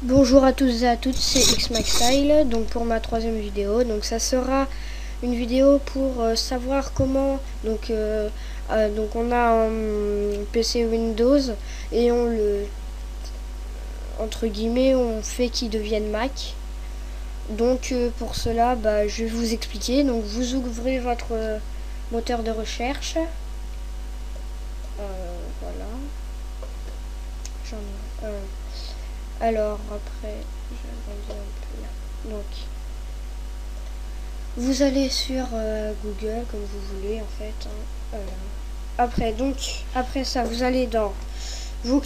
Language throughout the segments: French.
Bonjour à tous et à toutes, c'est XMaxStyle, donc pour ma troisième vidéo. Donc ça sera une vidéo pour savoir comment, donc on a un PC Windows et on le, entre guillemets, on fait qu'il devienne Mac. Donc pour cela, je vais vous expliquer. Donc vous ouvrez votre moteur de recherche. Voilà. Alors après, je vais agrandir un peu là. Donc vous allez sur Google comme vous voulez en fait. Après ça, vous allez dans, vous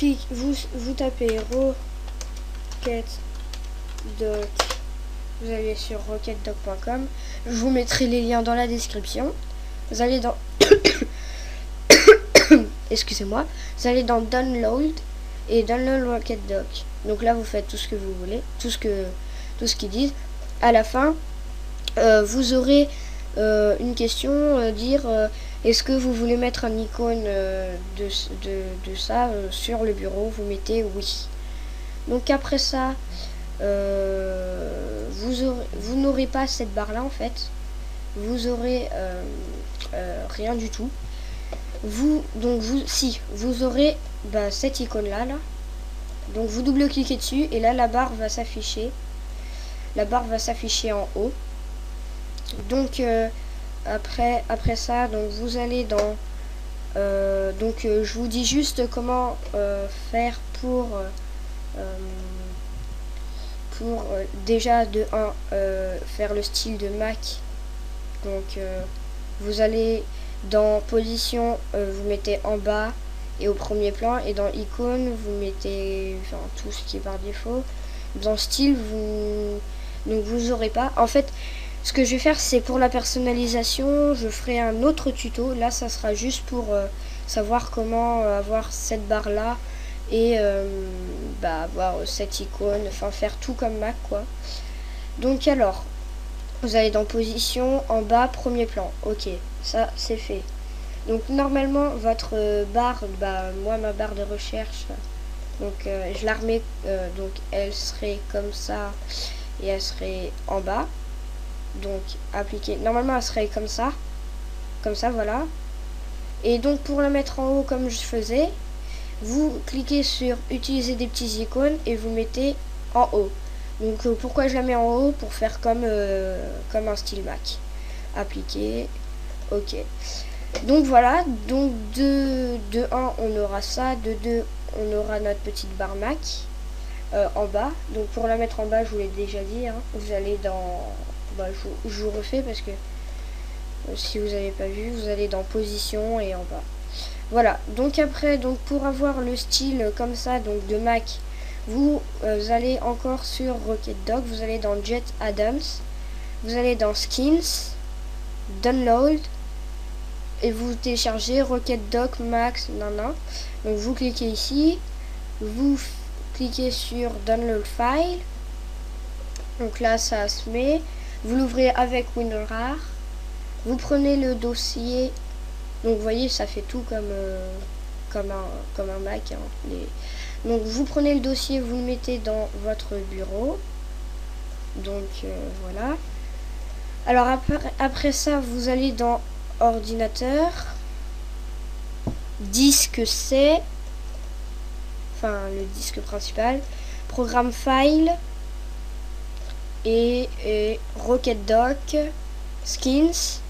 tapez Rocketdoc. Vous allez sur rocketdoc.com. Je vous mettrai les liens dans la description. Vous allez dans excusez-moi. Vous allez dans Download et Download Rocketdoc. Donc là, vous faites tout ce que vous voulez, tout ce qu'ils disent. À la fin, vous aurez une question, dire est-ce que vous voulez mettre un icône de ça sur le bureau. Vous mettez oui. Donc après ça, vous n'aurez pas cette barre là en fait. Vous aurez rien du tout. Vous aurez cette icône là. Donc vous double-cliquez dessus et là la barre va s'afficher. La barre va s'afficher en haut. Donc après ça, donc vous allez dans je vous dis juste comment faire pour déjà de 1 faire le style de Mac. Donc vous allez dans position, vous mettez en bas et au premier plan, et dans icône vous mettez tout ce qui est par défaut. Dans style, vous aurez pas. En fait, ce que je vais faire, c'est pour la personnalisation, je ferai un autre tuto. Là, ça sera juste pour savoir comment avoir cette barre là et avoir cette icône, enfin faire tout comme Mac quoi. Donc alors, vous allez dans position, en bas, premier plan. Ok, ça c'est fait. Donc normalement votre barre, moi ma barre de recherche, donc je la remets, donc elle serait comme ça et elle serait en bas. Donc appliquer, normalement elle serait comme ça voilà. Et donc pour la mettre en haut comme je faisais, vous cliquez sur utiliser des petits icônes et vous mettez en haut. Donc pourquoi je la mets en haut? Pour faire comme un style Mac. Appliquer, ok. Donc voilà, donc de 1 on aura ça, de 2 on aura notre petite barre Mac en bas. Donc pour la mettre en bas, je vous l'ai déjà dit, hein, vous allez dans, je vous refais parce que si vous n'avez pas vu, vous allez dans position et en bas. Voilà, donc après, donc pour avoir le style comme ça, donc de Mac, vous allez encore sur Rocketdoc, vous allez dans Jet Add-ons, vous allez dans Skins, Download, et vous téléchargez Rocketdoc Max, Donc vous cliquez ici, vous cliquez sur Download File, donc là ça se met, vous l'ouvrez avec WinRAR, vous prenez le dossier, donc vous voyez ça fait tout comme un Mac, hein, donc vous prenez le dossier, vous le mettez dans votre bureau. Donc voilà. Alors après ça, vous allez dans ordinateur, disque C, enfin le disque principal, programme file et Rocketdoc, skins.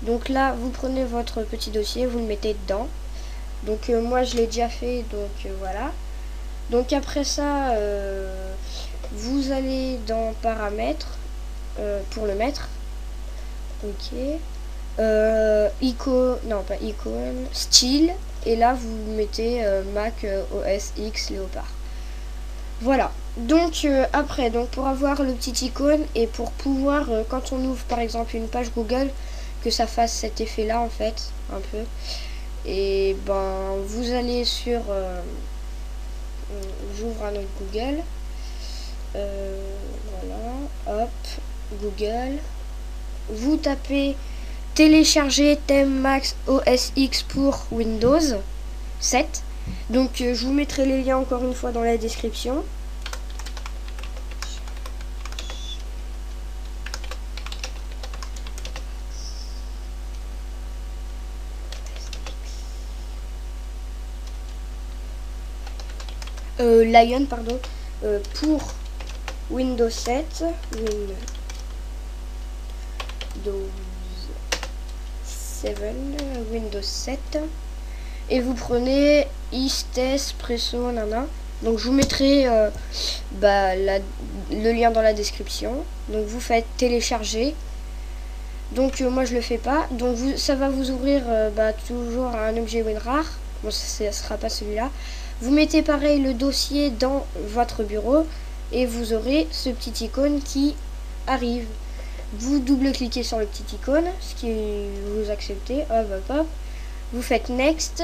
Donc là, vous prenez votre petit dossier, vous le mettez dedans. Donc moi je l'ai déjà fait, donc voilà. Donc après ça, vous allez dans paramètres pour le mettre. Ok. Icône, non pas icône, style. Et là vous mettez Mac OS X Léopard. Voilà. Donc après, donc pour avoir le petit icône et pour pouvoir quand on ouvre par exemple une page Google, que ça fasse cet effet là en fait, un peu. Et vous allez sur j'ouvre un autre Google, voilà, hop, Google, vous tapez télécharger thème Max OS X pour Windows 7. Donc je vous mettrai les liens encore une fois dans la description. Lion, pardon, pour Windows 7, Windows 7, et vous prenez Istes Presso nana. Donc je vous mettrai le lien dans la description. Donc vous faites télécharger. Donc moi je le fais pas. Donc ça va vous ouvrir toujours un objet WinRAR. Bon, ça sera pas celui-là. Vous mettez pareil le dossier dans votre bureau et vous aurez ce petit icône qui arrive. Vous double-cliquez sur le petit icône, ce qui vous acceptez, hop hop hop. Vous faites next,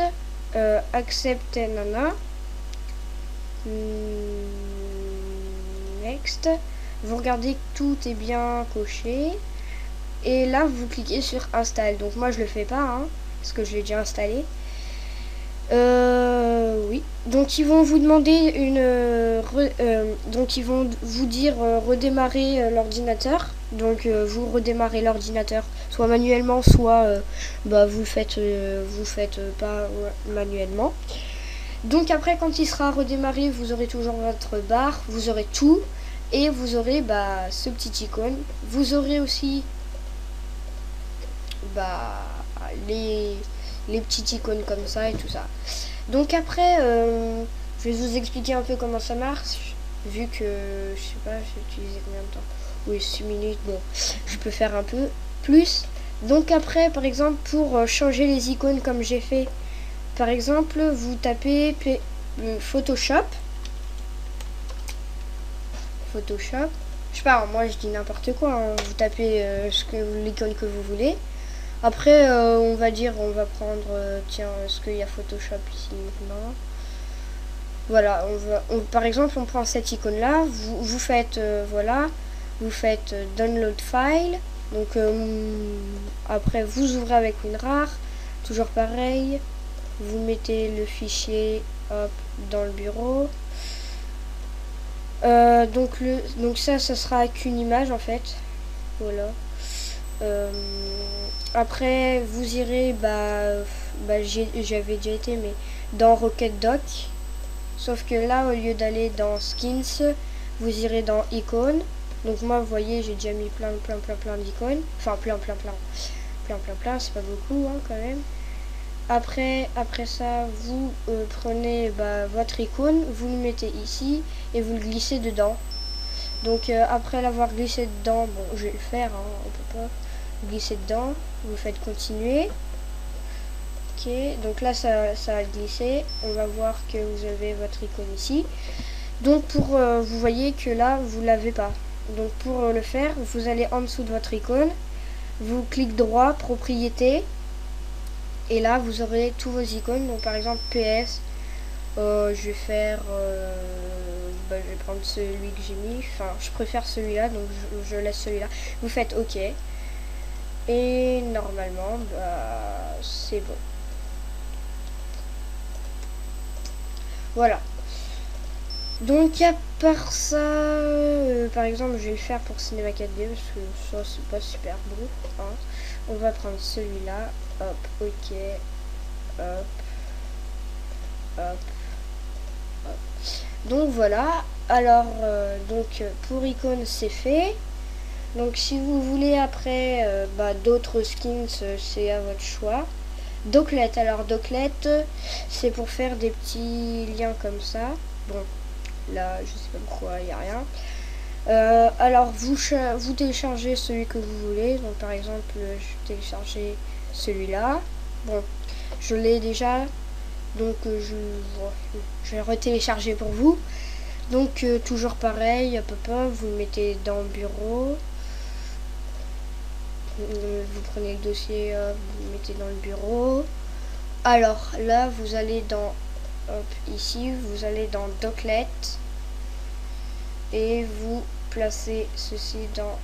accept nana, next. Vous regardez que tout est bien coché et là vous cliquez sur install. Donc moi je le fais pas parce que je l'ai déjà installé. Oui. Donc ils vont vous demander donc ils vont vous dire redémarrer l'ordinateur. Donc vous redémarrez l'ordinateur soit manuellement, soit vous faites pas manuellement. Donc après quand il sera redémarré, vous aurez toujours votre barre, vous aurez tout et vous aurez ce petit icône. Vous aurez aussi les petites icônes comme ça et tout ça. Donc après je vais vous expliquer un peu comment ça marche, vu que je sais pas, j'ai utilisé combien de temps. Oui, 6 minutes, bon, je peux faire un peu plus. Donc après, par exemple, pour changer les icônes comme j'ai fait, par exemple, vous tapez Photoshop. Je sais pas, moi je dis n'importe quoi, vous tapez l'icône que vous voulez. Après, on va prendre, tiens, est-ce qu'il y a Photoshop ici? Non. Voilà, par exemple, on prend cette icône-là, vous faites, vous faites Download File. Donc, après, vous ouvrez avec WinRAR, toujours pareil. Vous mettez le fichier, hop, dans le bureau. Donc ça sera qu'une image, en fait. Voilà. Après vous irez j'avais déjà été mais dans Rocket Dock, sauf que là au lieu d'aller dans Skins, vous irez dans Icônes. Donc moi vous voyez j'ai déjà mis plein d'icônes, enfin plein, c'est pas beaucoup quand même. Après ça vous prenez votre icône, vous le mettez ici et vous le glissez dedans. Donc après l'avoir glissé dedans, bon je vais le faire, on peut pas. Vous glissez dedans, vous faites continuer. Ok, donc là ça a glissé. On va voir que vous avez votre icône ici. Donc vous voyez que là vous l'avez pas. Donc pour le faire, vous allez en dessous de votre icône, vous cliquez droit, propriété, et là vous aurez tous vos icônes. Donc par exemple PS, je vais faire je vais prendre celui que j'ai mis, enfin je préfère celui-là, donc je laisse celui-là. Vous faites OK. Et normalement, c'est bon. Voilà. Donc à part ça, par exemple, je vais le faire pour Cinema 4D parce que ça c'est pas super beau. On va prendre celui-là. Hop, OK. Hop. Hop. Hop. Donc voilà. Alors, pour icône c'est fait. Donc si vous voulez après d'autres skins, c'est à votre choix. Doclet, alors Doclet, c'est pour faire des petits liens comme ça. Bon, là je sais pas pourquoi il n'y a rien. Alors vous téléchargez celui que vous voulez. Donc par exemple je vais télécharger celui-là. Bon, je l'ai déjà, donc je vais retélécharger pour vous. Donc toujours pareil, vous le mettez dans le bureau. Vous prenez le dossier, vous le mettez dans le bureau. Alors là vous allez dans ici vous allez dans Doclet et vous placez ceci dans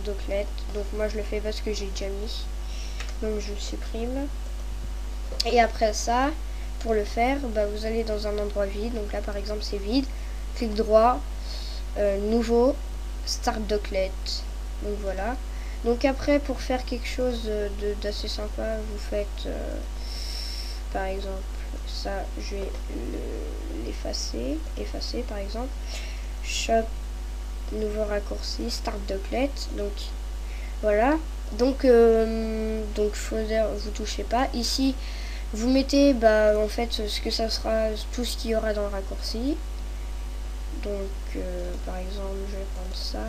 Docklet. Donc moi je le fais parce que j'ai déjà mis. Donc je le supprime. Et après ça, pour le faire, bah, vous allez dans un endroit vide. Donc là par exemple c'est vide. Clic droit, nouveau, Start Docklet. Donc voilà. Donc après pour faire quelque chose d'assez sympa, vous faites par exemple ça, je vais l'effacer. Effacer par exemple. Shop, nouveau raccourci, Start Docklet. Donc voilà. Donc folder, vous touchez pas. Ici, vous mettez en fait ce que ça sera, tout ce qu'il y aura dans le raccourci. Donc par exemple, je vais prendre ça.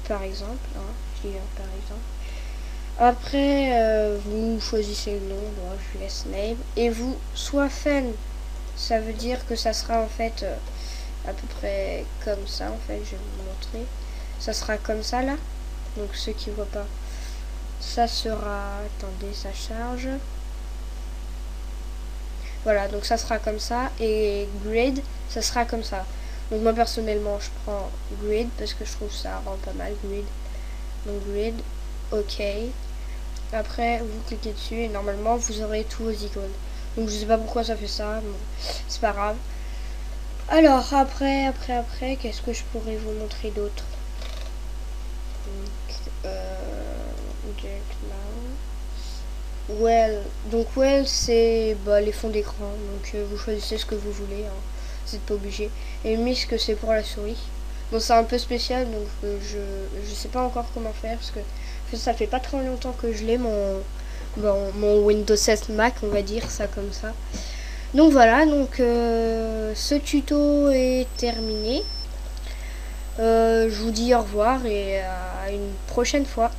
Par exemple, hein, je dis par exemple. Après, vous choisissez le nom, bon, je laisse name. Et vous, soit fan, ça veut dire que ça sera en fait à peu près comme ça. En fait, je vais vous montrer. Ça sera comme ça là. Donc ceux qui voient pas, ça sera, attendez, ça charge. Voilà, donc ça sera comme ça. Et grid, ça sera comme ça. Donc moi personnellement, je prends grid parce que je trouve ça rend pas mal grid. Donc grid, ok. Après, vous cliquez dessus et normalement, vous aurez tous vos icônes. Donc je sais pas pourquoi ça fait ça, bon, c'est pas grave. Alors après, qu'est-ce que je pourrais vous montrer d'autre? Donc well c'est les fonds d'écran, donc vous choisissez ce que vous voulez, hein. Vous n'êtes pas obligé. Et misc c'est pour la souris. Bon c'est un peu spécial, donc je sais pas encore comment faire parce que ça fait pas très longtemps que je l'ai mon Windows 7 Mac, on va dire ça comme ça. Donc voilà, donc ce tuto est terminé. Je vous dis au revoir et à une prochaine fois.